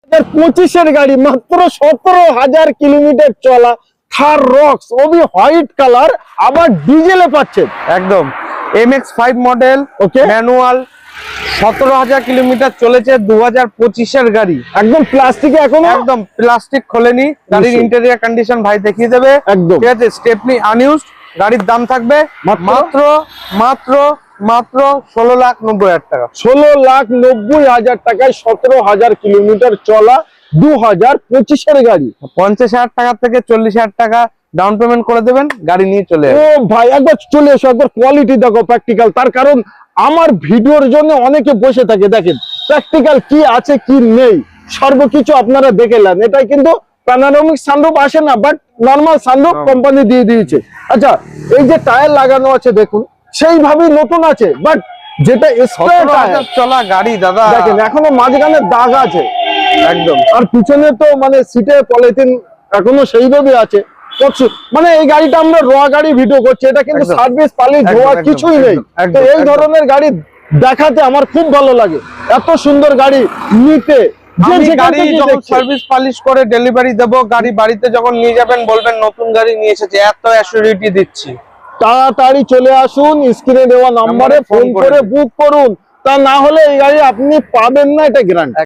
2025-এর গাড়ি, মাত্র 17,000 কিলোমিটার চলা থার রক্স, ওবি হোয়াইট কালার, আবার ডিজেলে পাচ্ছেন। একদম MX-5 মডেল, ওকে, ম্যানুয়াল, 17,000 কিলোমিটার চলেছে, 2025-এর গাড়ি। একদম প্লাস্টিকে, এখনো একদম প্লাস্টিক খোলেনি। গাড়ির ইন্টেরিয়র কন্ডিশন ভাই দেখিয়ে দেবে। একদম ঠিক আছে, স্টেপনি আনইউজড। গাড়ির দাম থাকবে মাত্র মাত্র মাত্র 16,90,000 টাকা। 16,90,000 টাকায় 17,000 কিলোমিটার চলা 2025-এর গাড়ি। 50,000 টাকা থেকে 40,000 টাকা ডাউন পেমেন্ট করে দেবেন, গাড়ি নিয়ে চলে ও যাবেন। ভাই, একবার চলে এসো, একবার কোয়ালিটি দেখো, প্র্যাকটিক্যাল। তার কারণ আমার ভিডিওর জন্য অনেকে বসে থাকে, দেখেন প্র্যাকটিক্যাল কি আছে কি নেই সর্বকিছু আপনারা দেখেলেন। এটাই কিন্তু প্যানোরামিক সানরুফ আসে না, বাট নরমাল সানরুফ কোম্পানি দিয়ে দিয়েছে। আচ্ছা, এই যে টায়ার লাগানো আছে দেখুন, সেইভাবেই নতুন আছে, বাট যেটা স্পেয়ার টায়ার চলা গাড়ি দাদা, দেখেন এখনো মাঝখানে দাগ আছে একদম। আর পিছনে তো মানে সিটে পলিথিন এখনো সেইভাবে আছে। মানে এই গাড়িটা আমরা র গাড়ি ভিডিও করছি, এটা কিন্তু সার্ভিস পালিশ ধোয়া কিছুই নেই। তো এই ধরনের গাড়ি দেখাতে আমার খুব ভালো লাগে, এত সুন্দর গাড়ি নিতে। গাড়ি যখন সার্ভিস পালিশ করে ডেলিভারি দেব, গাড়ি বাড়িতে যখন নিয়ে যাবেন বলবেন নতুন গাড়ি নিয়ে এসেছে, এত অ্যাসিউরিটি দিচ্ছি। তাড়াতাড়ি চলে আসুন, স্ক্রিনে দেওয়া নাম্বারে ফোন করে বুক করুন, তা না হলে এই গাড়ি আপনি পাবেন না, এটা গ্যারান্টি।